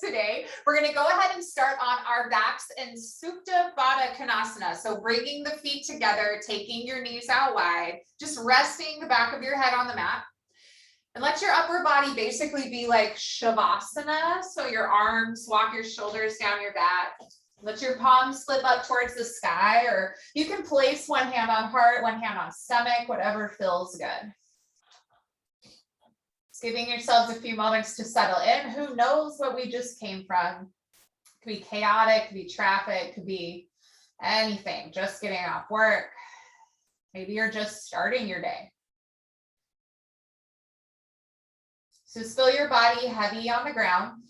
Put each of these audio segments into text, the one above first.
today. We're going to go ahead and start on our backs in Sculpt Baddha Konasana. So bringing the feet together, taking your knees out wide, just resting the back of your head on the mat. And let your upper body basically be like Shavasana. So your arms, walk your shoulders down your back. Let your palms slip up towards the sky, or you can place one hand on heart, one hand on stomach, whatever feels good. Just giving yourselves a few moments to settle in. Who knows what we just came from? It could be chaotic, it could be traffic, it could be anything, just getting off work. Maybe you're just starting your day. So just feel your body heavy on the ground.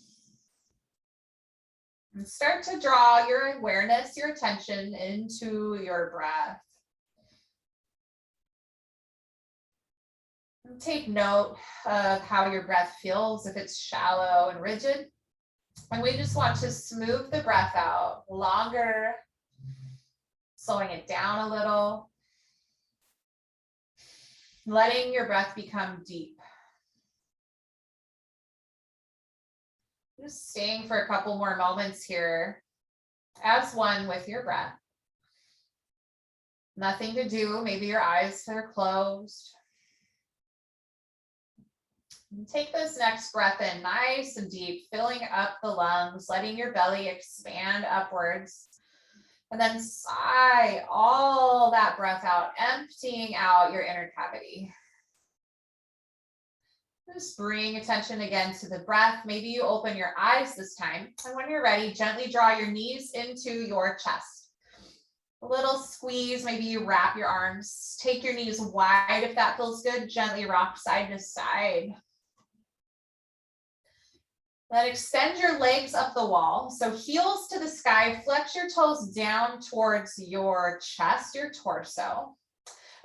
And start to draw your awareness, your attention into your breath. And take note of how your breath feels, if it's shallow and rigid. And we just want to smooth the breath out longer, slowing it down a little, letting your breath become deep. Just staying for a couple more moments here as one with your breath. Nothing to do, maybe your eyes are closed. And take this next breath in nice and deep, filling up the lungs, letting your belly expand upwards. And then sigh all that breath out, emptying out your inner cavity. Just bring attention again to the breath. Maybe you open your eyes this time. And when you're ready, gently draw your knees into your chest. A little squeeze, maybe you wrap your arms. Take your knees wide if that feels good. Gently rock side to side. Then extend your legs up the wall. So heels to the sky, flex your toes down towards your chest, your torso.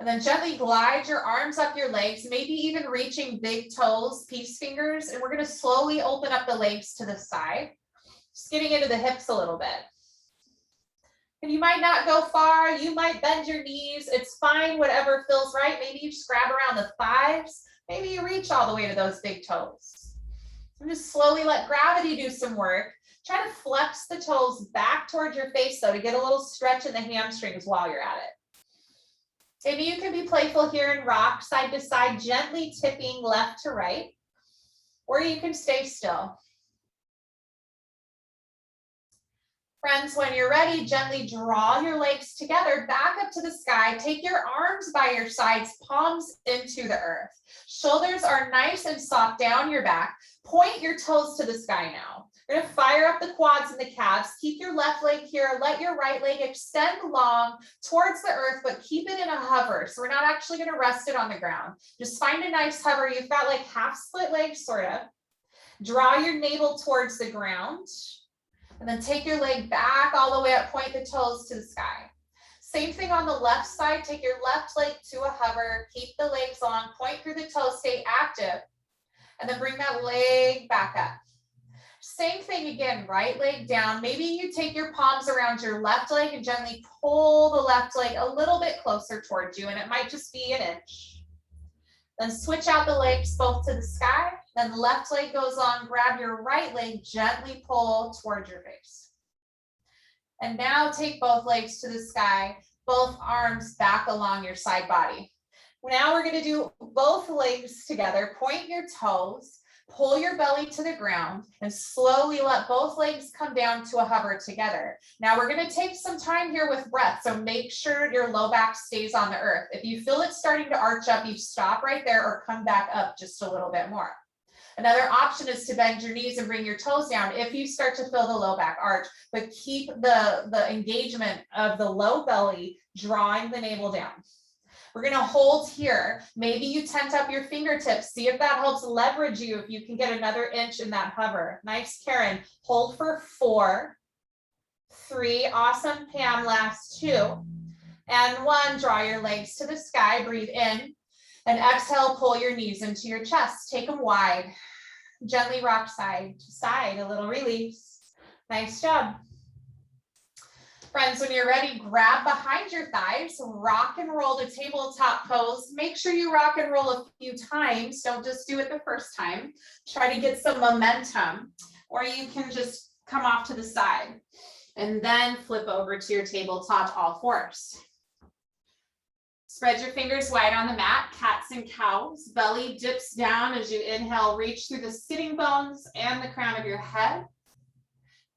And then gently glide your arms up your legs, maybe even reaching big toes, peace fingers. And we're going to slowly open up the legs to the side, just getting into the hips a little bit. And you might not go far. You might bend your knees. It's fine, whatever feels right. Maybe you just grab around the thighs. Maybe you reach all the way to those big toes. And just slowly let gravity do some work. Try to flex the toes back towards your face, though, to get a little stretch in the hamstrings while you're at it. Maybe you can be playful here and rock side to side, gently tipping left to right, or you can stay still. Friends, when you're ready, gently draw your legs together, back up to the sky. Take your arms by your sides, palms into the earth. Shoulders are nice and soft down your back. Point your toes to the sky now. We're going to fire up the quads and the calves. Keep your left leg here. Let your right leg extend long towards the earth, but keep it in a hover. So we're not actually going to rest it on the ground. Just find a nice hover. You've got like half split legs, sort of. Draw your navel towards the ground. And then take your leg back all the way up. Point the toes to the sky. Same thing on the left side. Take your left leg to a hover. Keep the legs long. Point through the toes. Stay active. And then bring that leg back up. Same thing again, right leg down. Maybe you take your palms around your left leg and gently pull the left leg a little bit closer towards you, and it might just be an inch. Then switch out the legs both to the sky. Then the left leg goes on, grab your right leg, gently pull towards your face. And now take both legs to the sky, both arms back along your side body. Now we're going to do both legs together. Point your toes. Pull your belly to the ground and slowly let both legs come down to a hover together. Now we're going to take some time here with breath, so make sure your low back stays on the earth. If you feel it starting to arch up, you stop right there or come back up just a little bit more. Another option is to bend your knees and bring your toes down if you start to feel the low back arch, but keep the engagement of the low belly drawing the navel down. We're going to hold here. Maybe you tent up your fingertips. See if that helps leverage you, if you can get another inch in that hover. Nice, Karen. Hold for 4, 3. Awesome, Pam. Last 2. And 1. Draw your legs to the sky. Breathe in. And exhale, pull your knees into your chest. Take them wide. Gently rock side to side. A little release. Nice job. Friends, when you're ready, grab behind your thighs, rock and roll to tabletop pose. Make sure you rock and roll a few times. Don't just do it the first time. Try to get some momentum. or you can just come off to the side and then flip over to your tabletop all fours. Spread your fingers wide on the mat, cats and cows. Belly dips down as you inhale, reach through the sitting bones and the crown of your head.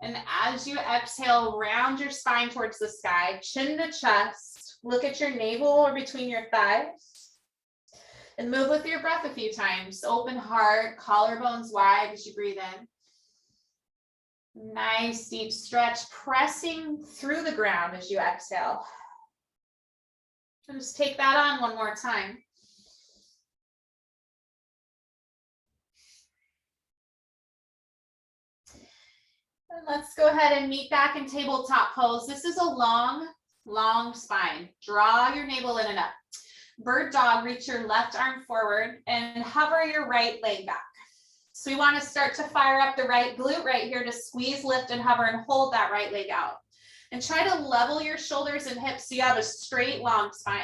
And as you exhale, round your spine towards the sky, chin to chest, look at your navel or between your thighs. And move with your breath a few times. Open heart, collarbones wide as you breathe in. Nice deep stretch, pressing through the ground as you exhale. And just take that on one more time. And let's go ahead and meet back in tabletop pose. This is a long, long spine. Draw your navel in and up. Bird dog, reach your left arm forward and hover your right leg back. So we want to start to fire up the right glute right here to squeeze, lift, and hover and hold that right leg out. And try to level your shoulders and hips so you have a straight, long spine.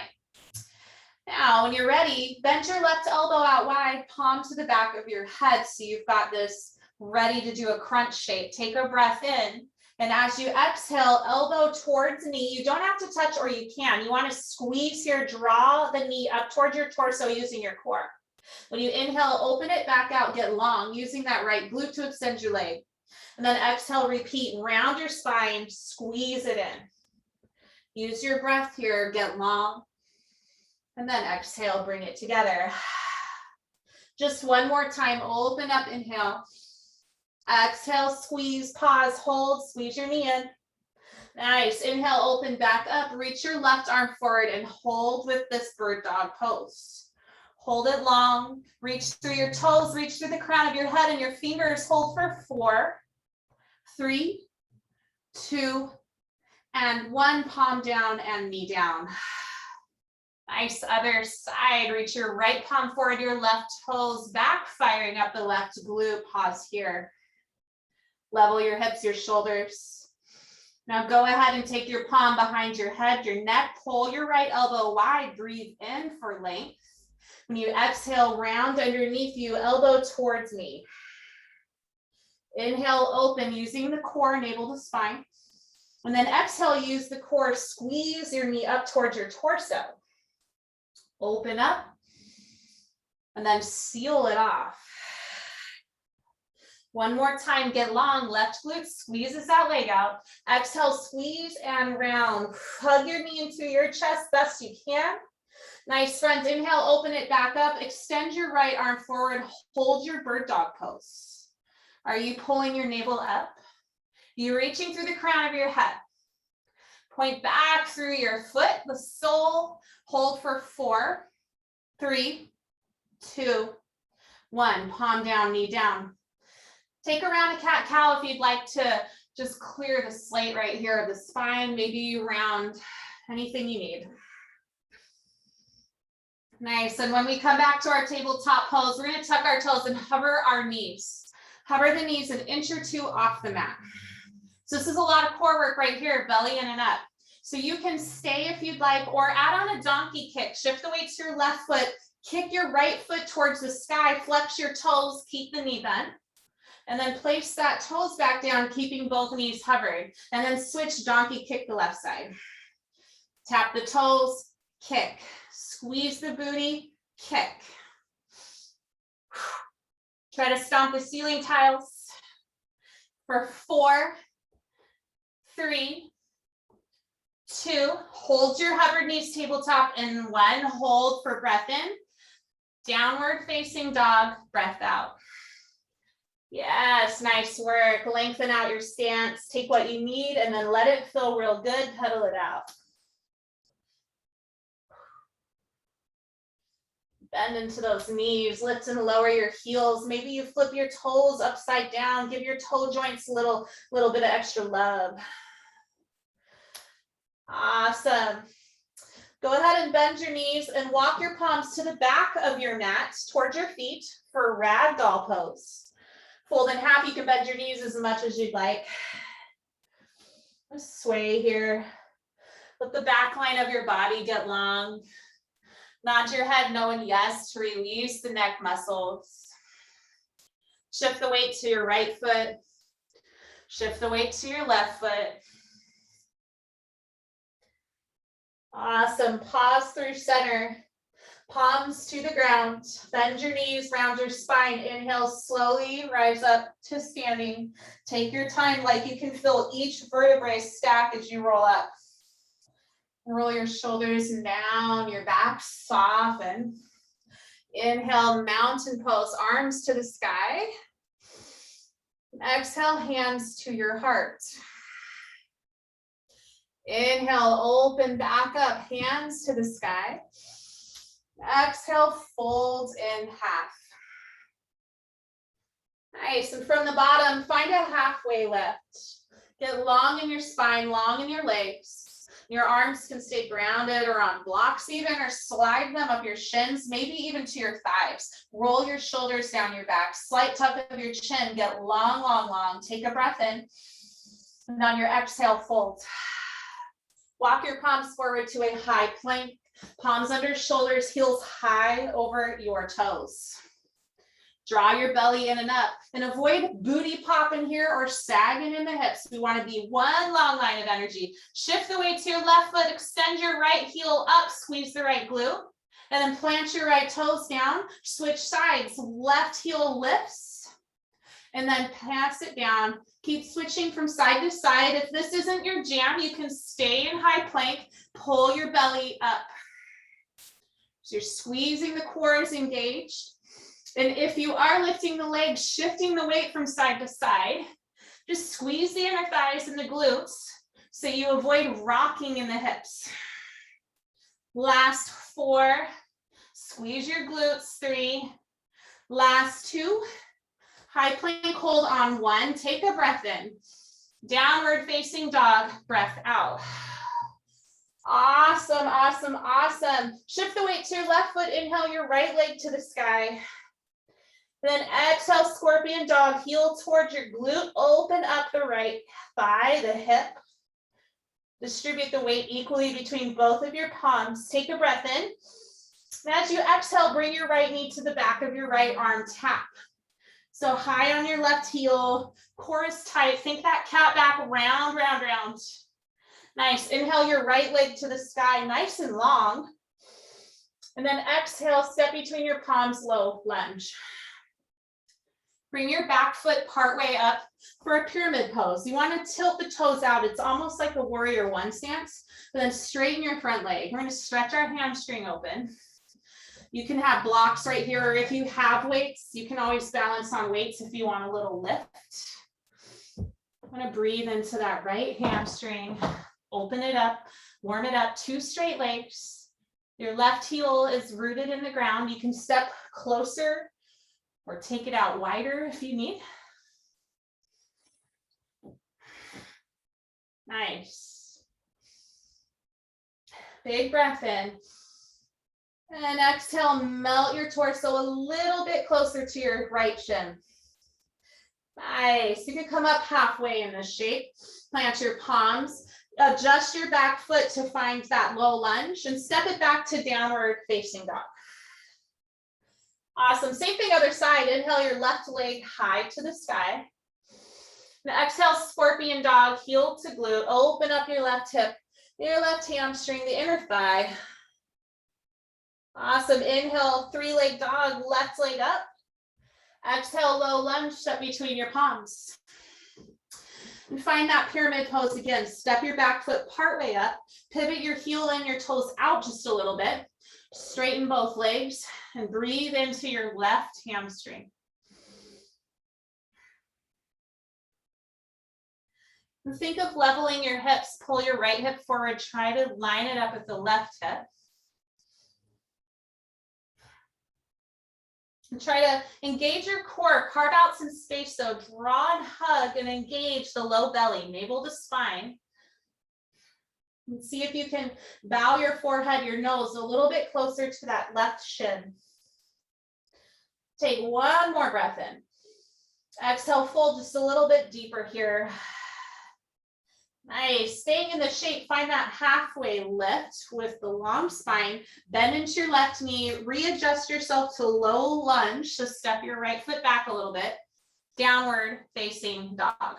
Now, when you're ready, bend your left elbow out wide, palm to the back of your head. So you've got this ready to do a crunch shape. Take a breath in. And as you exhale, elbow towards knee. You don't have to touch, or you can. You want to squeeze here, draw the knee up towards your torso using your core. When you inhale, open it back out, get long, using that right glute to extend your leg. And then exhale, repeat, round your spine, squeeze it in. Use your breath here, get long. And then exhale, bring it together. Just one more time, open up, inhale. Exhale, squeeze, pause, hold, squeeze your knee in. Nice, inhale, open back up, reach your left arm forward and hold with this bird dog pose. Hold it long, reach through your toes, reach through the crown of your head and your fingers, hold for 4, 3, 2, and 1, palm down and knee down. Nice, other side, reach your right palm forward, your left toes back, firing up the left glute, pause here. Level your hips, your shoulders. Now go ahead and take your palm behind your head, your neck, pull your right elbow wide, breathe in for length. When you exhale, round underneath you, elbow towards knee. Inhale, open, using the core, navel to spine. And then exhale, use the core, squeeze your knee up towards your torso. Open up, and then seal it off. One more time, get long, left glute, squeezes that leg out. Exhale, squeeze and round. Hug your knee into your chest best you can. Nice, friends, inhale, open it back up. Extend your right arm forward, hold your bird dog pose. Are you pulling your navel up? You're reaching through the crown of your head. Point back through your foot, the sole. Hold for 4, 3, 2, 1. Palm down, knee down. Take a round of cat-cow if you'd like to just clear the slate right here of the spine. Maybe you round anything you need. Nice, and when we come back to our tabletop pose, we're gonna tuck our toes and hover our knees. Hover the knees 1 inch or 2 off the mat. So this is a lot of core work right here, belly in and up. So you can stay if you'd like, or add on a donkey kick. Shift the weight to your left foot, kick your right foot towards the sky, flex your toes, keep the knee bent. And then place that toes back down, keeping both knees hovered. And then switch donkey kick the left side. Tap the toes, kick. Squeeze the booty, kick. Try to stomp the ceiling tiles for 4, 3, 2, hold your hovered knees tabletop, and 1, hold for breath in. Downward facing dog, breath out. Yes, nice work. Lengthen out your stance, take what you need, and then let it feel real good, pedal it out. Bend into those knees, lift and lower your heels. Maybe you flip your toes upside down, give your toe joints a little bit of extra love. Awesome. Go ahead and bend your knees and walk your palms to the back of your mat towards your feet for ragdoll pose. Fold in half, you can bend your knees as much as you'd like. Just sway here. Let the back line of your body get long. Nod your head, knowing yes to release the neck muscles. Shift the weight to your right foot. Shift the weight to your left foot. Awesome. Pause through center. Palms to the ground. Bend your knees, round your spine. Inhale, slowly rise up to standing. Take your time, like you can feel each vertebrae stack as you roll up. Roll your shoulders down, your back soften. Inhale, mountain pose, arms to the sky. Exhale, hands to your heart. Inhale, open back up, hands to the sky. Exhale, fold in half. Nice, and from the bottom, find a halfway lift. Get long in your spine, long in your legs. Your arms can stay grounded or on blocks even, or slide them up your shins, maybe even to your thighs. Roll your shoulders down your back, slight tuck of your chin, get long, long, long. Take a breath in, and on your exhale, fold. Walk your palms forward to a high plank, palms under shoulders, heels high over your toes. Draw your belly in and up, and avoid booty popping here or sagging in the hips. We want to be one long line of energy. Shift the weight to your left foot, extend your right heel up, squeeze the right glute, and then plant your right toes down. Switch sides, left heel lifts, and then pass it down. Keep switching from side to side. If this isn't your jam, you can stay in high plank, pull your belly up. So you're squeezing the core is engaged. And if you are lifting the legs, shifting the weight from side to side, just squeeze the inner thighs and the glutes so you avoid rocking in the hips. Last 4, squeeze your glutes, 3, last 2, high plank hold on 1, take a breath in, downward facing dog, breath out. Awesome, awesome, awesome. Shift the weight to your left foot, inhale your right leg to the sky. Then exhale, scorpion dog, heel towards your glute, open up the right thigh, the hip. Distribute the weight equally between both of your palms. Take a breath in. And as you exhale, bring your right knee to the back of your right arm, tap. So high on your left heel, core is tight. Think that cat back, round, round, round. Nice, inhale your right leg to the sky, nice and long. And then exhale, step between your palms, low lunge. Bring your back foot partway up for a pyramid pose. You want to tilt the toes out. It's almost like a warrior one stance, but then straighten your front leg. We're going to stretch our hamstring open. You can have blocks right here, or if you have weights, you can always balance on weights if you want a little lift. I'm going to breathe into that right hamstring, open it up, warm it up, 2 straight legs. Your left heel is rooted in the ground. You can step closer or take it out wider if you need. Nice. Big breath in. And exhale, melt your torso a little bit closer to your right shin. Nice. You can come up halfway in this shape. Plant your palms. Adjust your back foot to find that low lunge and step it back to downward facing dog. Awesome. Same thing other side. Inhale your left leg high to the sky. Now exhale, scorpion dog, heel to glute. Open up your left hip, your left hamstring, the inner thigh. Awesome. Inhale, 3-leg dog, left leg up. Exhale, low lunge, step between your palms. And find that pyramid pose again. Step your back foot partway up. Pivot your heel and your toes out just a little bit. Straighten both legs and breathe into your left hamstring. And think of leveling your hips. Pull your right hip forward. Try to line it up with the left hip. And try to engage your core. Carve out some space though. Draw and hug and engage the low belly, navel to spine. And see if you can bow your forehead, your nose a little bit closer to that left shin. Take one more breath in. Exhale, fold just a little bit deeper here. Nice. Staying in the shape, find that halfway lift with the long spine. Bend into your left knee. Readjust yourself to low lunge. So step your right foot back a little bit. Downward facing dog.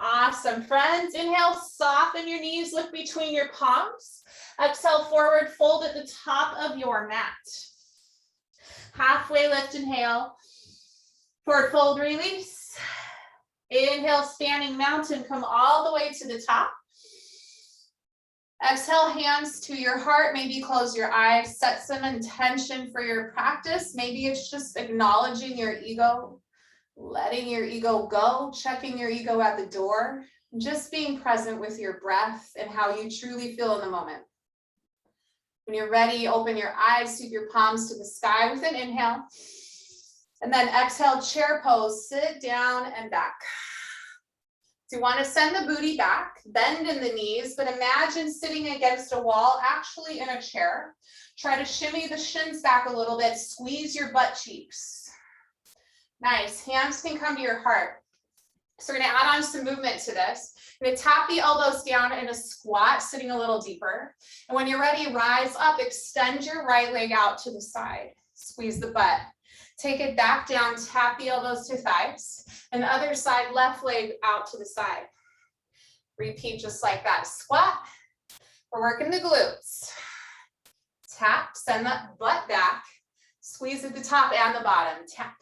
Awesome, friends. Inhale, soften your knees, look between your palms. Exhale, forward fold at the top of your mat. Halfway lift, inhale. Forward fold, release. Inhale, standing mountain, come all the way to the top. Exhale, hands to your heart. Maybe close your eyes, set some intention for your practice. Maybe it's just acknowledging your ego, letting your ego go, checking your ego at the door, just being present with your breath and how you truly feel in the moment. When you're ready, open your eyes, sweep your palms to the sky with an inhale. And then exhale, chair pose, sit down and back. So you want to send the booty back, bend in the knees, but imagine sitting against a wall, actually in a chair. Try to shimmy the shins back a little bit, squeeze your butt cheeks. Nice, hands can come to your heart. So we're gonna add on some movement to this. You're gonna tap the elbows down in a squat, sitting a little deeper. And when you're ready, rise up, extend your right leg out to the side. Squeeze the butt. Take it back down, tap the elbows to thighs. And the other side, left leg out to the side. Repeat just like that. Squat. We're working the glutes. Tap, send that butt back. Squeeze at the top and the bottom. Tap.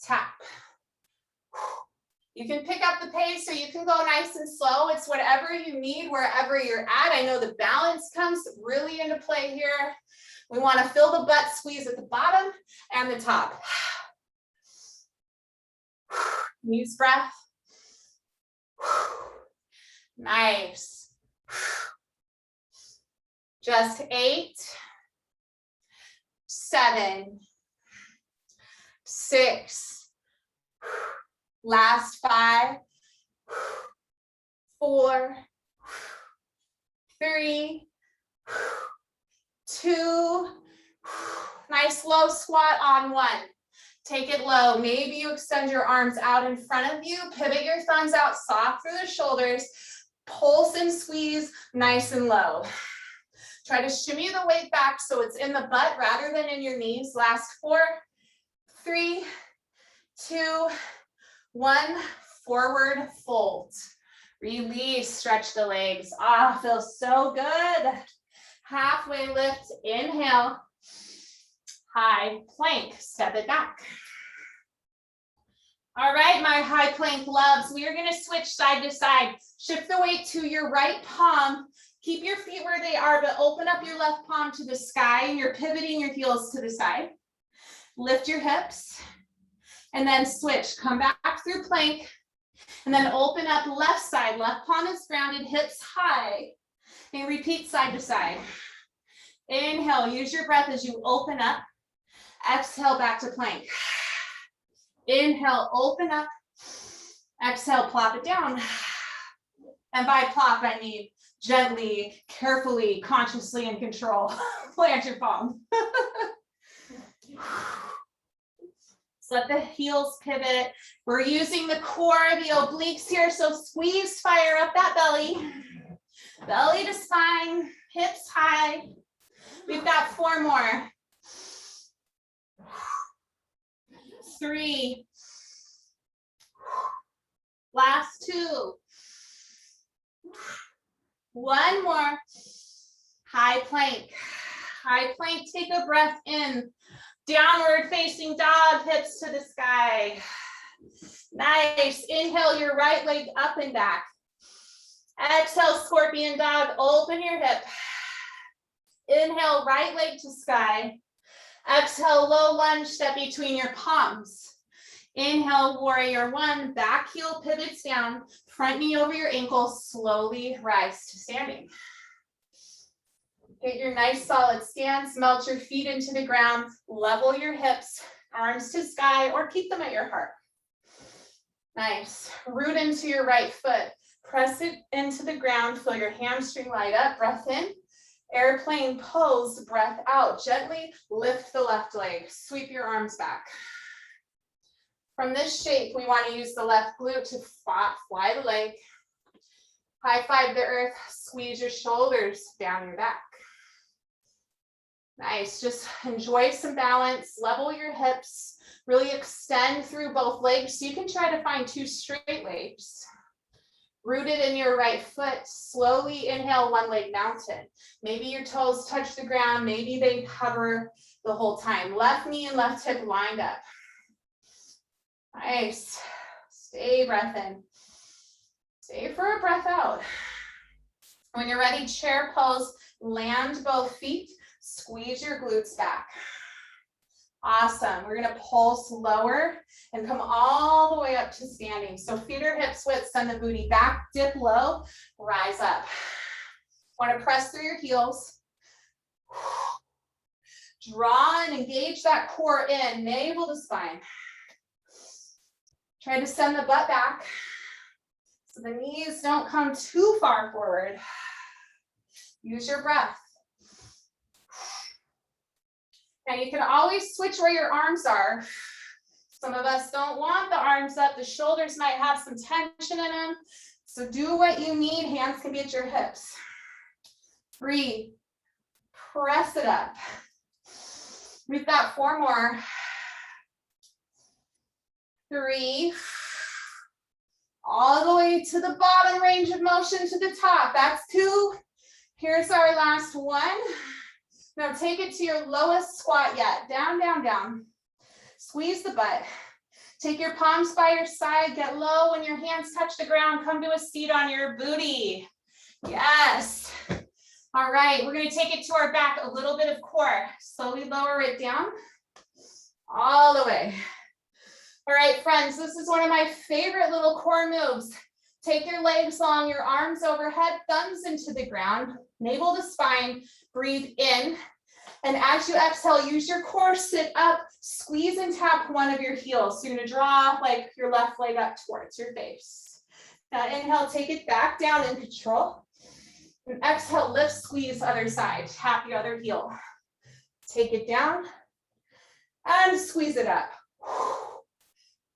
Tap. You can pick up the pace or you can go nice and slow. It's whatever you need, wherever you're at. I know the balance comes really into play here. We want to feel the butt squeeze at the bottom and the top. Use breath. Nice. Just 8, 7, 6, last 5, 4, 3, 2, nice low squat on 1. Take it low. Maybe you extend your arms out in front of you, pivot your thumbs out, soft through the shoulders, pulse and squeeze, nice and low. Try to shimmy the weight back so it's in the butt rather than in your knees. Last 4, 3, 2, 1, forward fold. Release, stretch the legs. Ah, feels so good. Halfway lift, inhale. High plank, step it back. All right, my high plank loves, we are gonna switch side to side. Shift the weight to your right palm. Keep your feet where they are, but open up your left palm to the sky and you're pivoting your heels to the side. Lift your hips and then switch. Come back through plank and then open up left side. Left palm is grounded, hips high. And repeat side to side. Inhale, use your breath as you open up. Exhale, back to plank. Inhale, open up. Exhale, plop it down. And by plop, I mean gently, carefully, consciously in control. Plant your palm. So let the heels pivot. We're using the core, the obliques here, so squeeze, fire up that belly. Belly to spine, hips high. We've got 4 more. 3. Last 2. 1 more. High plank. High plank, take a breath in. Downward facing dog, hips to the sky. Nice. Inhale your right leg up and back. Exhale, scorpion dog, open your hip. Inhale, right leg to sky. Exhale, low lunge, step between your palms. Inhale, warrior 1, back heel pivots down, front knee over your ankle, slowly rise to standing. Get your nice solid stance, melt your feet into the ground, level your hips, arms to sky, or keep them at your heart. Nice. Root into your right foot. Press it into the ground, feel your hamstring light up, breath in. Airplane pose, breath out. Gently lift the left leg, sweep your arms back. From this shape, we want to use the left glute to fly the leg. High five the earth, squeeze your shoulders down your back. Nice, just enjoy some balance, level your hips, really extend through both legs. So you can try to find 2 straight legs. Rooted in your right foot, slowly inhale, one leg mountain. Maybe your toes touch the ground, maybe they hover the whole time. Left knee and left hip lined up. Nice, stay breath in. Stay for a breath out. When you're ready, chair pose, land both feet, squeeze your glutes back. Awesome. We're going to pulse lower and come all the way up to standing. So feet are hips width, send the booty back, dip low, rise up. Want to press through your heels. Draw and engage that core in, navel to spine. Try to send the butt back so the knees don't come too far forward. Use your breath. Now you can always switch where your arms are. Some of us don't want the arms up. The shoulders might have some tension in them. So do what you need. Hands can be at your hips. Breathe. Press it up. We've got 4 more. 3. All the way to the bottom, range of motion to the top. That's 2. Here's our last 1. Now take it to your lowest squat yet. Down, down, down. Squeeze the butt. Take your palms by your side. Get low. When your hands touch the ground, come to a seat on your booty. Yes. All right, we're going to take it to our back, a little bit of core. Slowly lower it down. All the way. All right, friends, this is one of my favorite little core moves. Take your legs long, your arms overhead, thumbs into the ground, navel to spine, breathe in. And as you exhale, use your core, sit up, squeeze and tap one of your heels. So you're gonna draw like your left leg up towards your face. Now inhale, take it back down in control. And exhale, lift, squeeze other side, tap the other heel. Take it down and squeeze it up.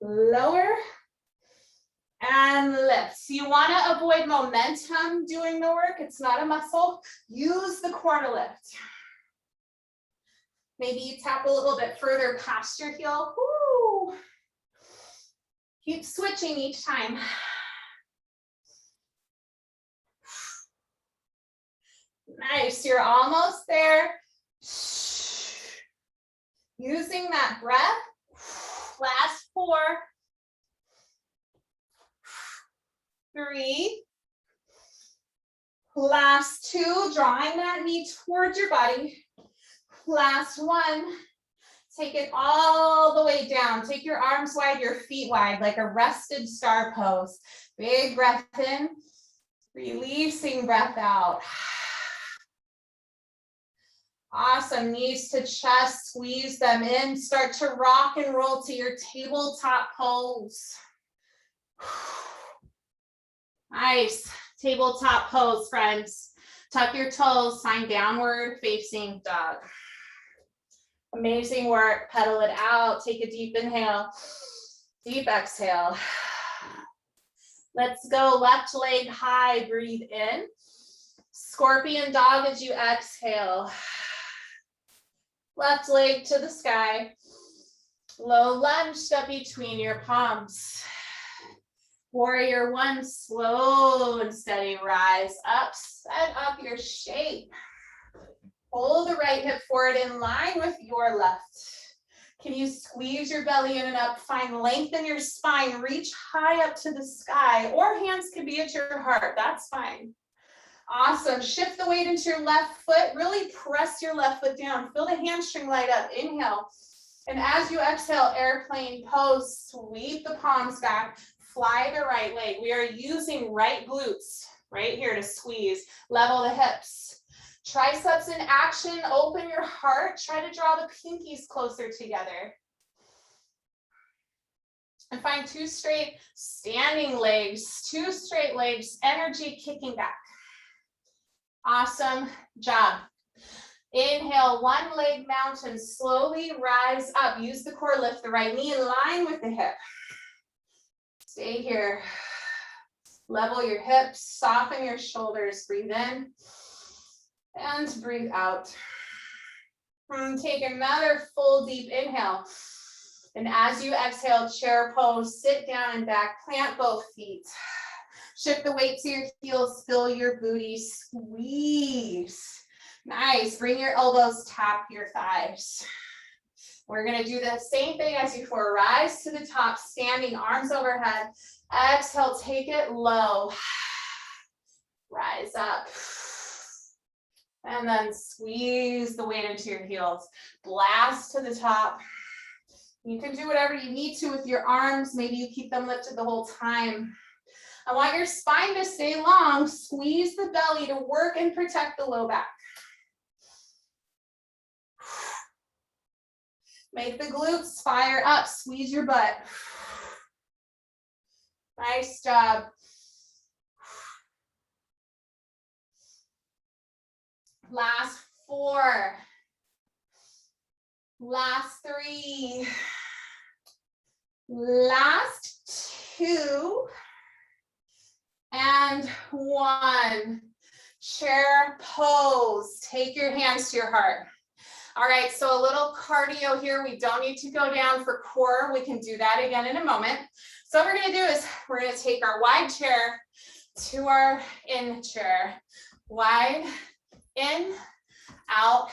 Lower and lift. So you want to avoid momentum doing the work. It's not a muscle. Use the core to lift. Maybe you tap a little bit further past your heel. Woo. Keep switching each time. Nice, you're almost there. Using that breath. Last 4. 3. Last 2, drawing that knee towards your body. Last 1. Take it all the way down. Take your arms wide, your feet wide, like a rested star pose. Big breath in, releasing breath out. Awesome, knees to chest, squeeze them in. Start to rock and roll to your tabletop pose. Nice, tabletop pose, friends. Tuck your toes, find downward facing dog. Amazing work, pedal it out. Take a deep inhale, deep exhale. Let's go left leg high, breathe in. Scorpion dog as you exhale. Left leg to the sky. Low lunge, step between your palms. Warrior 1, slow and steady rise up, set up your shape. Pull the right hip forward in line with your left. Can you squeeze your belly in and up? Find length in your spine, reach high up to the sky, or hands can be at your heart, that's fine. Awesome, shift the weight into your left foot, really press your left foot down, feel the hamstring light up, inhale. And as you exhale, airplane pose, sweep the palms back, fly the right leg. We are using right glutes right here to squeeze, level the hips. Triceps in action, open your heart, try to draw the pinkies closer together. And find 2 straight standing legs, 2 straight legs, energy kicking back. Awesome job. Inhale, 1 leg mountain, slowly rise up. Use the core, lift the right knee in line with the hip. Stay here. Level your hips, soften your shoulders, breathe in and breathe out. Take another full deep inhale. And as you exhale, chair pose, sit down and back, plant both feet. Shift the weight to your heels, fill your booty, squeeze. Nice, bring your elbows, tap your thighs. We're gonna do the same thing as before. Rise to the top, standing, arms overhead. Exhale, take it low. Rise up. And then squeeze the weight into your heels. Blast to the top. You can do whatever you need to with your arms. Maybe you keep them lifted the whole time. I want your spine to stay long. Squeeze the belly to work and protect the low back. Make the glutes fire up. Squeeze your butt. Nice job. Last 4. Last 3. Last 2. And 1. Chair pose. Take your hands to your heart. All right, so a little cardio here. We don't need to go down for core. We can do that again in a moment. So what we're gonna do is we're gonna take our wide chair to our in chair. Wide, in, out,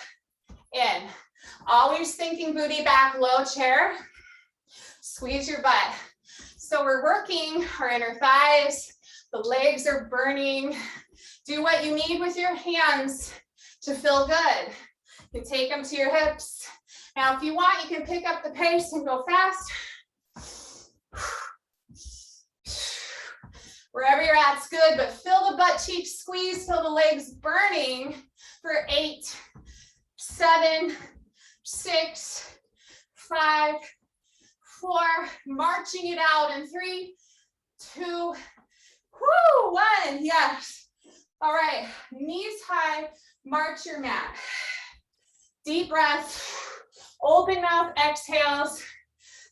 in. Always thinking booty back, low chair. Squeeze your butt. So we're working our inner thighs. The legs are burning. Do what you need with your hands to feel good. You can take them to your hips. Now, if you want, you can pick up the pace and go fast. Wherever you're at, it's good, but feel the butt cheeks squeeze, feel the legs burning for 8, 7, 6, 5, 4, marching it out in 3, 2, 1, yes. All right, knees high, march your mat. Deep breath, open mouth exhales.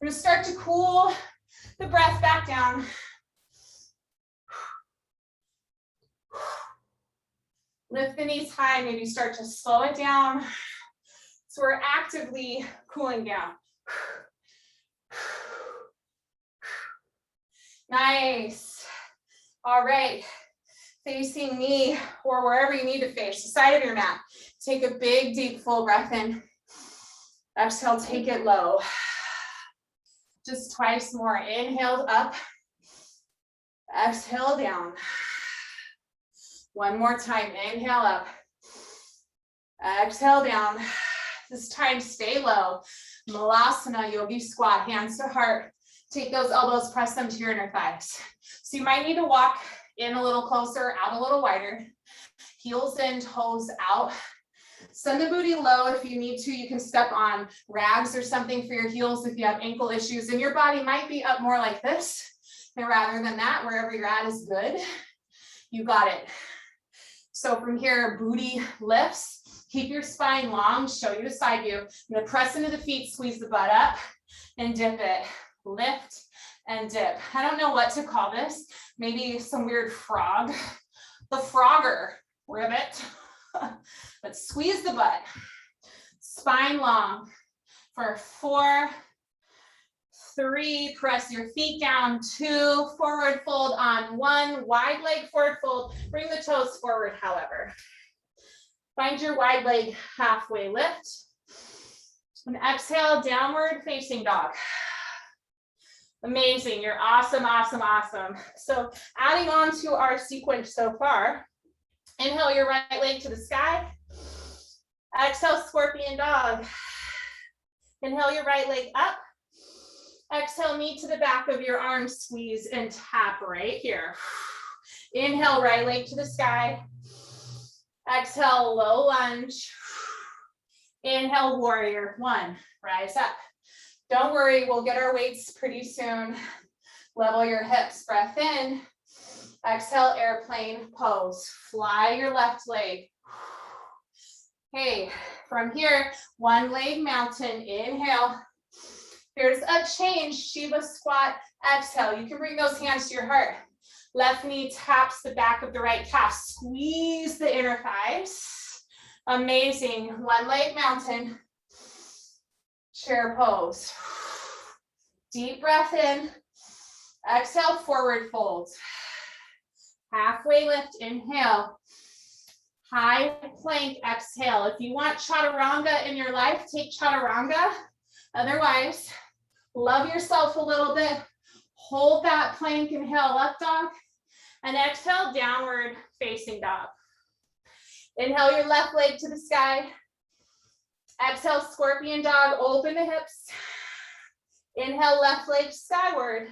We're gonna start to cool the breath back down. Lift the knees high, maybe start to slow it down. So we're actively cooling down. Nice. All right, facing me or wherever you need to face, the side of your mat. Take a big, deep, full breath in. Exhale, take it low. Just twice more. Inhale up. Exhale down. One more time. Inhale up. Exhale down. This time, stay low. Malasana, yogi squat, hands to heart. Take those elbows, press them to your inner thighs. So you might need to walk in a little closer, out a little wider. Heels in, toes out. Send the booty low if you need to. You can step on rags or something for your heels if you have ankle issues, and your body might be up more like this. And rather than that, wherever you're at is good. You got it. So from here, booty lifts. Keep your spine long, show you the side view. I'm gonna press into the feet, squeeze the butt up and dip it. Lift and dip. I don't know what to call this. Maybe some weird frog. The frogger ribbit. But squeeze the butt. Spine long for 4, 3, press your feet down, 2, forward fold on 1, wide leg forward fold, bring the toes forward, however. Find your wide leg halfway lift. And exhale, downward facing dog. Amazing, you're awesome, awesome, awesome. So adding on to our sequence so far, inhale your right leg to the sky. Exhale, scorpion dog. Inhale your right leg up. Exhale, knee to the back of your arm, squeeze and tap right here. Inhale, right leg to the sky. Exhale, low lunge. Inhale, warrior 1, rise up. Don't worry, we'll get our weights pretty soon. Level your hips, breath in. Exhale, airplane pose. Fly your left leg. Okay, from here, one leg mountain, inhale. Here's a change, Shiva squat, exhale. You can bring those hands to your heart. Left knee taps the back of the right calf. Squeeze the inner thighs. Amazing, one leg mountain. chair pose. Deep breath in, exhale, forward fold. Halfway lift, inhale. High plank, exhale. If you want chaturanga in your life, take chaturanga. Otherwise, love yourself a little bit. Hold that plank, inhale, up dog. And exhale, downward facing dog. Inhale your left leg to the sky. Exhale, scorpion dog, open the hips. Inhale, left leg skyward.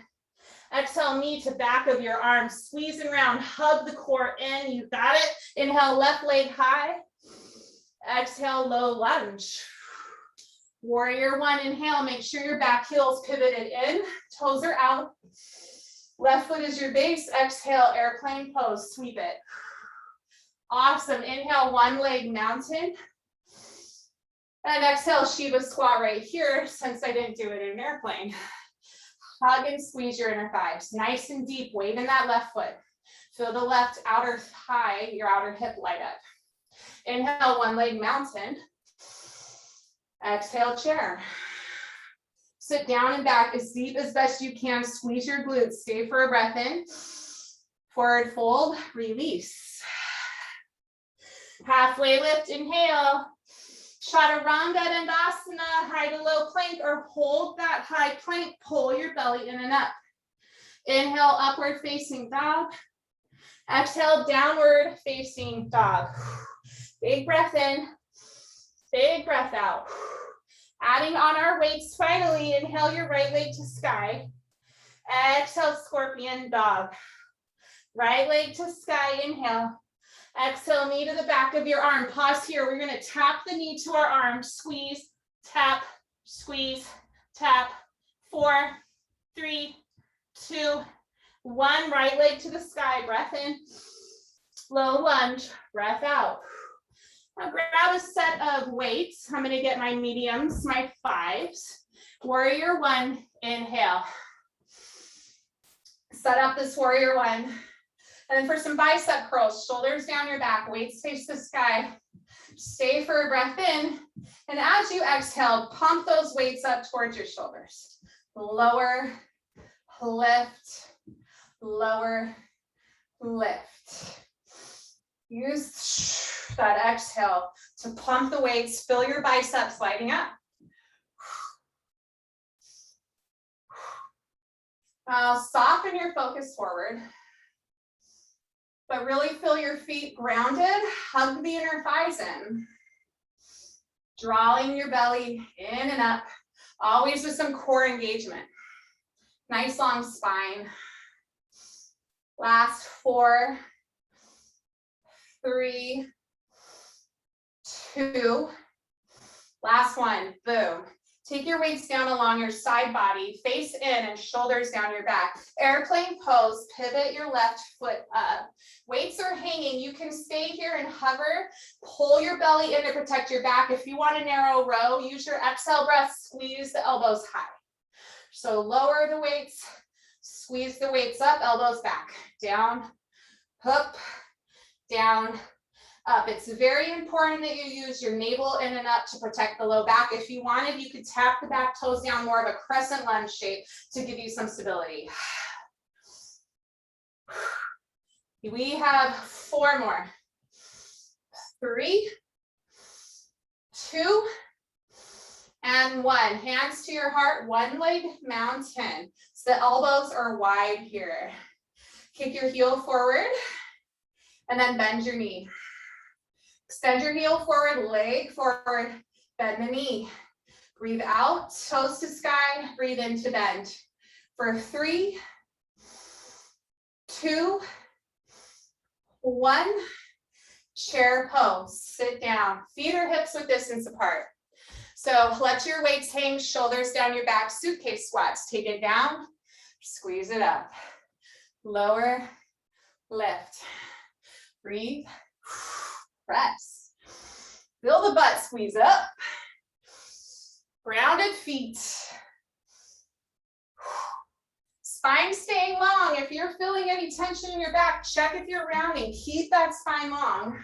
Exhale, knee to back of your arm, squeeze and round, hug the core in, you got it. Inhale, left leg high. Exhale, low lunge. Warrior one, inhale, make sure your back heel's pivoted in, toes are out. Left foot is your base, exhale, airplane pose, sweep it. Awesome, inhale, one leg mountain. And exhale, Shiva squat right here, since I didn't do it in an airplane. Hug and squeeze your inner thighs, nice and deep, waving that left foot. Feel the left outer thigh, your outer hip light up. Inhale, one leg mountain. Exhale, chair. Sit down and back as deep as best you can. Squeeze your glutes. Stay for a breath in. Forward fold, release. Halfway lift, inhale. Chaturanga Dandasana, high to low plank, or hold that high plank. Pull your belly in and up. Inhale, upward facing dog. Exhale, downward facing dog. Big breath in. Big breath out. Adding on our weights, finally, inhale your right leg to sky. Exhale, scorpion dog. Right leg to sky, inhale. Exhale, knee to the back of your arm. Pause here. We're going to tap the knee to our arm. Squeeze, tap, squeeze, tap. 4, 3, 2, 1. Right leg to the sky. Breath in. Low lunge. Breath out. Now grab a set of weights. I'm going to get my mediums, my 5s. Warrior one, inhale. Set up this warrior one. And then for some bicep curls, shoulders down your back, weights face the sky. Stay for a breath in. And as you exhale, pump those weights up towards your shoulders. Lower, lift, lower, lift. Use that exhale to pump the weights, fill your biceps lighting up. Now soften your focus forward, but really feel your feet grounded. Hug the inner thighs in. Drawing your belly in and up, always with some core engagement. Nice long spine. Last 4, 3, 2, last one, boom. Take your weights down along your side body, face in and shoulders down your back. Airplane pose, pivot your left foot up. Weights are hanging, you can stay here and hover. Pull your belly in to protect your back. If you want a narrow row, use your exhale breath, squeeze the elbows high. So lower the weights, squeeze the weights up, elbows back, down, up, down, up. It's very important that you use your navel in and up to protect the low back. If you wanted, you could tap the back toes down, more of a crescent lunge shape to give you some stability. We have 4 more. 3, 2, and 1. Hands to your heart, one leg mountain. So the elbows are wide here. Kick your heel forward and then bend your knee. Extend your heel forward, leg forward, bend the knee. Breathe out, toes to sky, breathe in to bend. For 3, 2, 1, chair pose, sit down. Feet or hips width distance apart. So let your weights hang, shoulders down your back, suitcase squats. Take it down, squeeze it up. Lower, lift, breathe. Press. Feel the butt squeeze up. Grounded feet. Spine staying long. If you're feeling any tension in your back, check if you're rounding. Keep that spine long.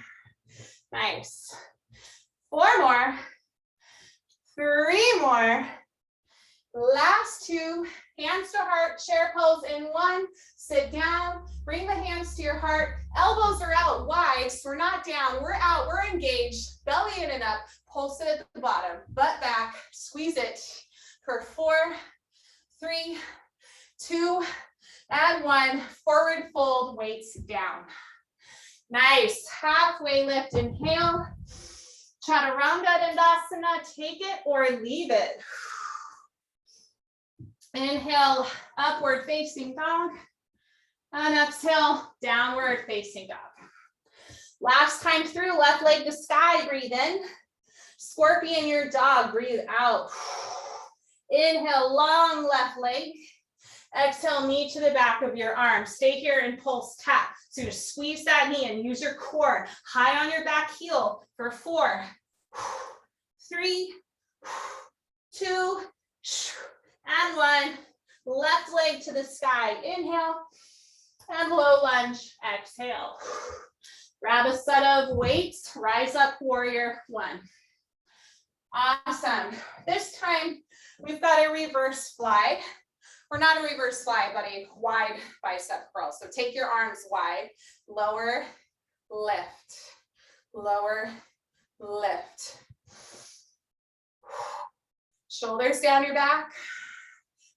Nice. 4 more. 3 more. Last 2, hands to heart, chair pose in 1, sit down, bring the hands to your heart, elbows are out wide, so we're not down, we're out, we're engaged, belly in and up, pulse it at the bottom, butt back, squeeze it for 4, 3, 2, and 1, forward fold, weights down. Nice, halfway lift, inhale, chaturanga dandasana, take it or leave it. Inhale, upward facing dog, and exhale, downward facing dog. Last time through, left leg to sky, breathe in. Scorpion your dog, breathe out. Inhale, long left leg. Exhale, knee to the back of your arm. Stay here and pulse tap. So just squeeze that knee and use your core high on your back heel for 4, 3, 2, and 1. Left leg to the sky. Inhale and low lunge. Exhale. Grab a set of weights. Rise up, warrior 1. Awesome. This time we've got a reverse fly. Or not a reverse fly, but a wide bicep curl. So take your arms wide, lower, lift, lower, lift. Shoulders down your back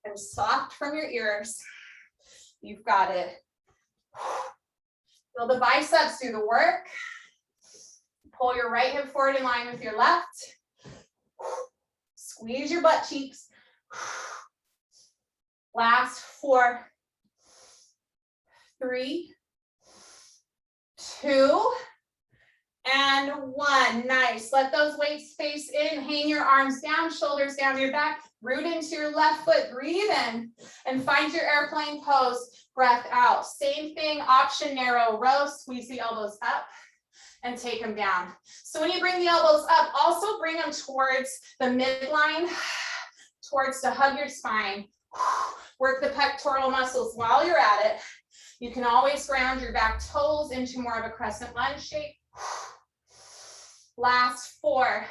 and soft from your ears. You've got it. Feel the biceps do the work. Pull your right hip forward in line with your left. Squeeze your butt cheeks. Last 4, 3, 2, and 1. Nice. Let those weights face in. Hang your arms down, shoulders down your back. Root into your left foot. Breathe in and find your airplane pose. Breath out. Same thing. Option narrow row. Squeeze the elbows up and take them down. So when you bring the elbows up, also bring them towards the midline, towards to hug your spine. Work the pectoral muscles while you're at it. You can always ground your back toes into more of a crescent lunge shape. Last 4.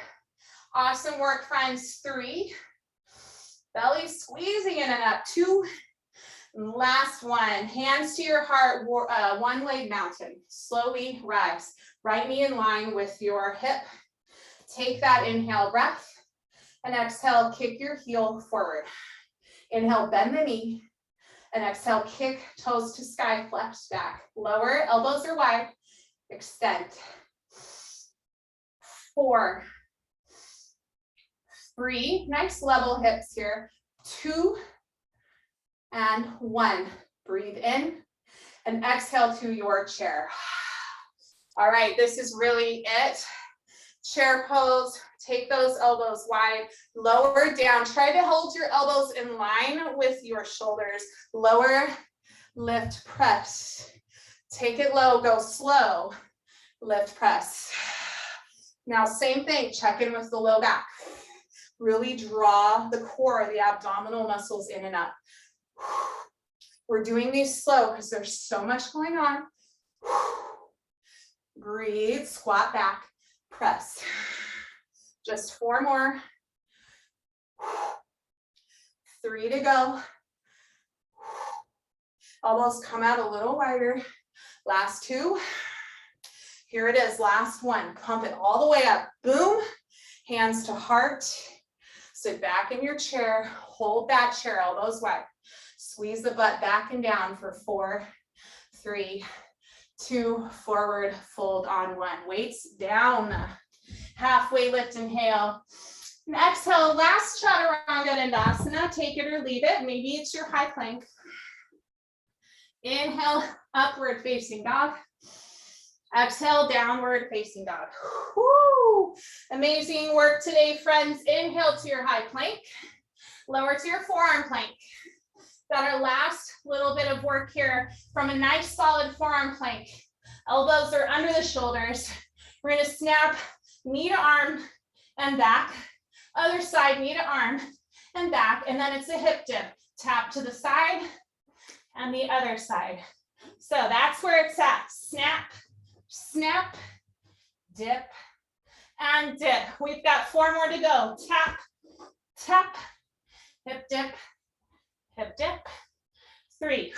Awesome work, friends. 3. Belly squeezing in and up. 2. Last 1. Hands to your heart, one leg mountain. Slowly rise. Right knee in line with your hip. Take that inhale breath. And exhale, kick your heel forward. Inhale, bend the knee, and exhale, kick toes to sky, flex back. Lower, elbows are wide, extend. 4, 3, nice level hips here. 2, and 1. Breathe in, and exhale to your chair. All right, this is really it. Chair pose. Take those elbows wide, lower down. Try to hold your elbows in line with your shoulders. Lower, lift, press. Take it low, go slow. Lift, press. Now, same thing, check in with the low back. Really draw the core, the abdominal muscles in and up. We're doing these slow because there's so much going on. Breathe, squat back, press. Just 4 more. 3 to go. Elbows come out a little wider. Last 2. Here it is, last 1. Pump it all the way up. Boom. Hands to heart. Sit back in your chair. Hold that chair, elbows wide. Squeeze the butt back and down for 4, 3, 2, forward, fold on 1. Weights down. Halfway lift, inhale. And exhale, last chaturanga dandasana. Take it or leave it. Maybe it's your high plank. Inhale, upward facing dog. Exhale, downward facing dog. Woo! Amazing work today, friends. Inhale to your high plank. Lower to your forearm plank. Got our last little bit of work here from a nice solid forearm plank. Elbows are under the shoulders. We're going to snap knee to arm and back. Other side, knee to arm and back. And then it's a hip dip. Tap to the side and the other side. So that's where it's at. Snap, snap, dip, and dip. We've got 4 more to go. Tap, tap, hip dip, hip dip. 3.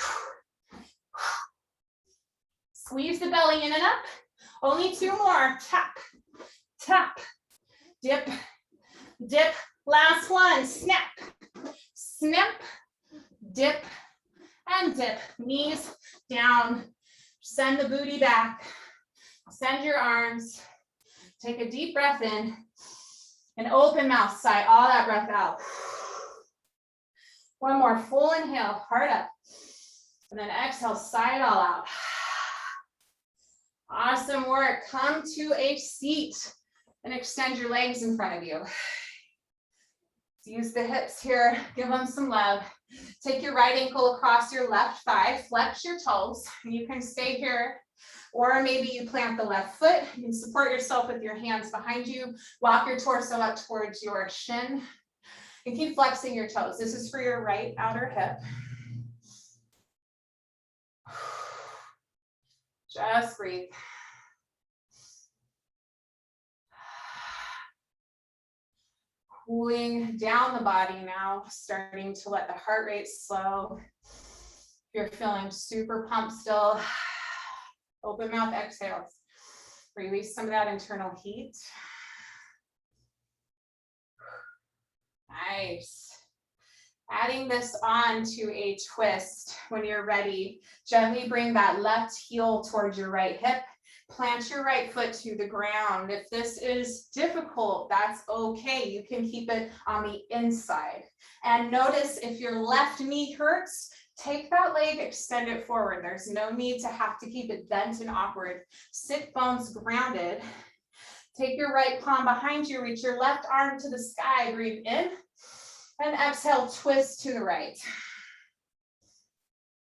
Squeeze the belly in and up. Only 2 more. Tap, tap, dip, dip. Last one. Snap, snap, dip, and dip. Knees down. Send the booty back. Send your arms. Take a deep breath in. And open mouth, sigh all that breath out. One more full inhale, heart up. And then exhale, sigh it all out. Awesome work. Come to a seat and extend your legs in front of you. Use the hips here, give them some love. Take your right ankle across your left thigh, flex your toes. You can stay here, or maybe you plant the left foot. You can support yourself with your hands behind you. Walk your torso up towards your shin. And keep flexing your toes. This is for your right outer hip. Just breathe. Cooling down the body now, starting to let the heart rate slow. If you're feeling super pumped still, open mouth exhales. Release some of that internal heat. Nice. Adding this on to a twist. When you're ready, gently bring that left heel towards your right hip. Plant your right foot to the ground. If this is difficult, that's okay. You can keep it on the inside. And notice if your left knee hurts, take that leg, extend it forward. There's no need to have to keep it bent and awkward. Sit bones grounded. Take your right palm behind you, reach your left arm to the sky, breathe in, and exhale, twist to the right.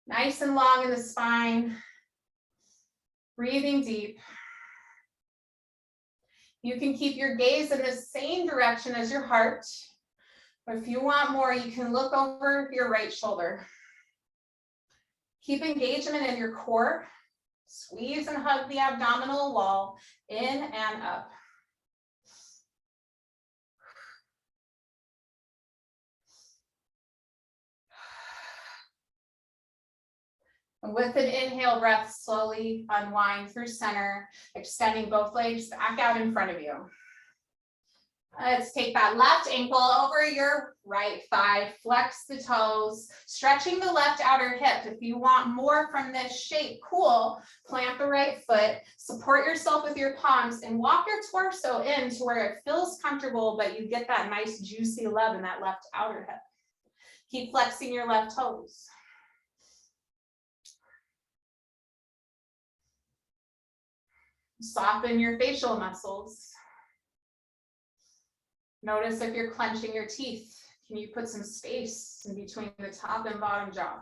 Nice and long in the spine. Breathing deep. You can keep your gaze in the same direction as your heart, but if you want more, you can look over your right shoulder. Keep engagement in your core. Squeeze and hug the abdominal wall, in and up. And with an inhale breath, slowly unwind through center, extending both legs back out in front of you. Let's take that left ankle over your right thigh, flex the toes, stretching the left outer hip. If you want more from this shape, cool, plant the right foot, support yourself with your palms, and walk your torso in to where it feels comfortable, but you get that nice juicy love in that left outer hip. Keep flexing your left toes. Soften your facial muscles. Notice if you're clenching your teeth, can you put some space in between the top and bottom jaw?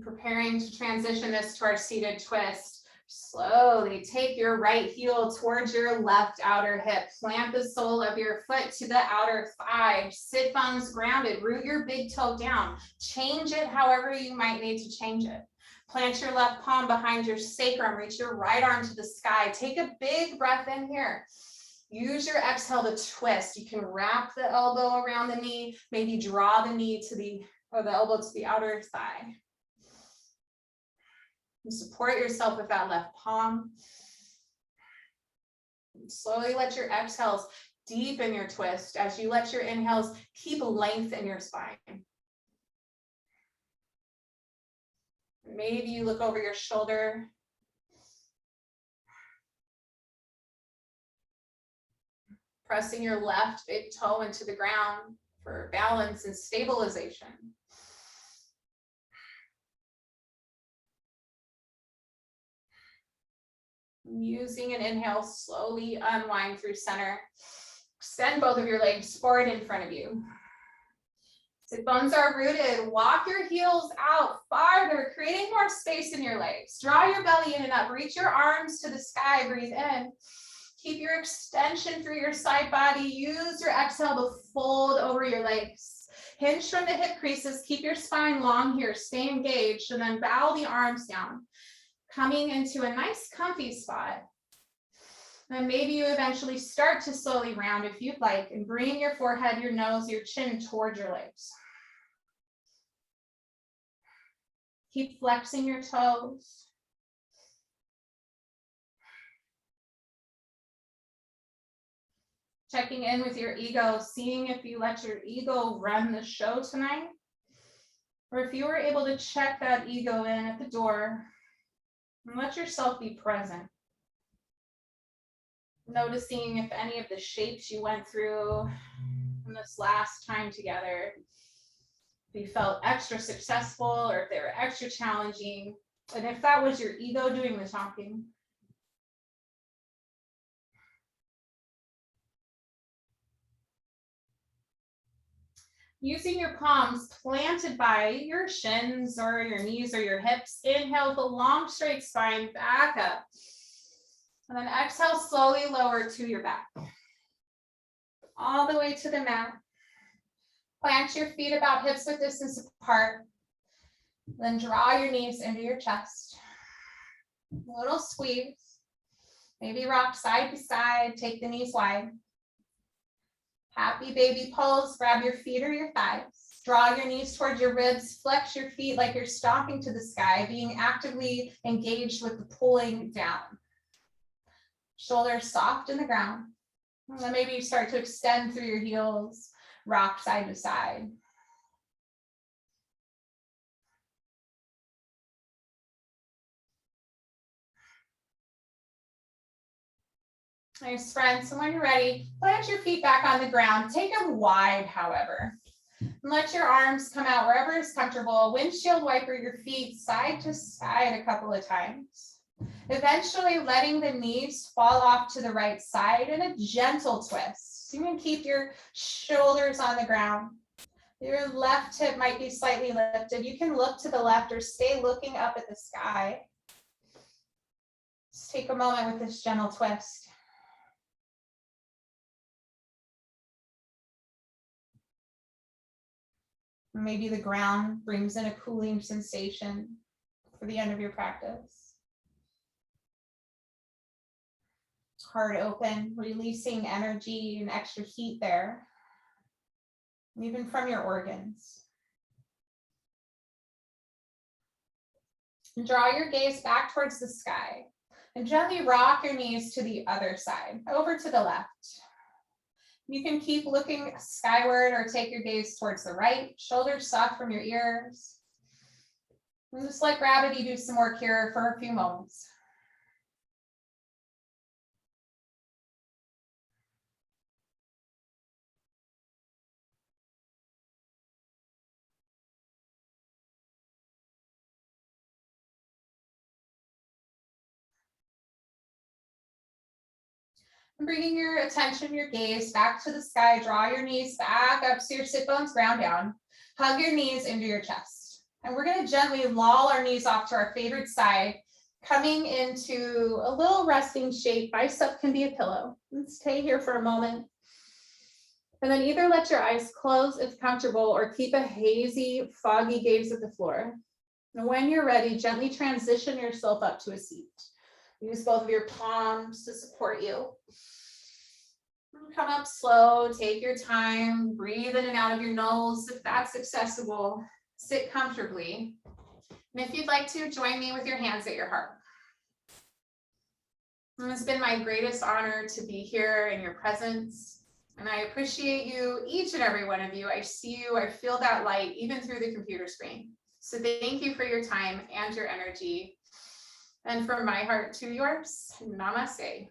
Preparing to transition this to our seated twist. Slowly take your right heel towards your left outer hip. Plant the sole of your foot to the outer thigh. Sit bones grounded. Root your big toe down. Change it however you might need to change it. Plant your left palm behind your sacrum. Reach your right arm to the sky. Take a big breath in here. Use your exhale to twist. You can wrap the elbow around the knee. Maybe draw the knee to the elbow to the outer thigh. And support yourself with that left palm. And slowly let your exhales deepen your twist as you let your inhales keep length in your spine. Maybe you look over your shoulder. Pressing your left big toe into the ground for balance and stabilization. Using an inhale, slowly unwind through center. Extend both of your legs forward in front of you. Sit bones are rooted. Walk your heels out farther, creating more space in your legs. Draw your belly in and up. Reach your arms to the sky. Breathe in. Keep your extension through your side body. Use your exhale to fold over your legs. Hinge from the hip creases. Keep your spine long here. Stay engaged, and then bow the arms down. Coming into a nice comfy spot. And maybe you eventually start to slowly round if you'd like, and bring your forehead, your nose, your chin towards your legs. Keep flexing your toes. Checking in with your ego, seeing if you let your ego run the show tonight, or if you were able to check that ego in at the door and let yourself be present. Noticing if any of the shapes you went through in this last time together, if you felt extra successful or if they were extra challenging, and if that was your ego doing the talking. Using your palms planted by your shins or your knees or your hips, inhale with a long straight spine, back up. And then exhale, slowly lower to your back. All the way to the mat. Plant your feet about hips width distance apart. Then draw your knees into your chest. A little squeeze. Maybe rock side to side, take the knees wide. Happy baby pose, grab your feet or your thighs. Draw your knees towards your ribs, flex your feet like you're stalking to the sky, being actively engaged with the pulling down. Shoulders soft in the ground. And then maybe you start to extend through your heels, rock side to side. Nice, friends. So when you're ready, plant your feet back on the ground. Take them wide, however. And let your arms come out wherever is comfortable. Windshield wiper your feet side to side a couple of times. Eventually letting the knees fall off to the right side in a gentle twist. You can keep your shoulders on the ground. Your left hip might be slightly lifted. You can look to the left or stay looking up at the sky. Just take a moment with this gentle twist. Maybe the ground brings in a cooling sensation for the end of your practice. Heart open, releasing energy and extra heat there, even from your organs. And draw your gaze back towards the sky and gently rock your knees to the other side, over to the left. You can keep looking skyward or take your gaze towards the right, shoulders soft from your ears. And just let gravity do some work here for a few moments. And bringing your attention, your gaze back to the sky, draw your knees back up so your sit bones ground down. Hug your knees into your chest. And we're going to gently loll our knees off to our favorite side, coming into a little resting shape. Bicep can be a pillow. Let's stay here for a moment. And then either let your eyes close if comfortable or keep a hazy, foggy gaze at the floor. And when you're ready, gently transition yourself up to a seat. Use both of your palms to support you. Come up slow, take your time, breathe in and out of your nose if that's accessible. Sit comfortably. And if you'd like to, join me with your hands at your heart. And it's been my greatest honor to be here in your presence. And I appreciate you, each and every one of you. I see you, I feel that light, even through the computer screen. So thank you for your time and your energy. And from my heart to yours, namaste.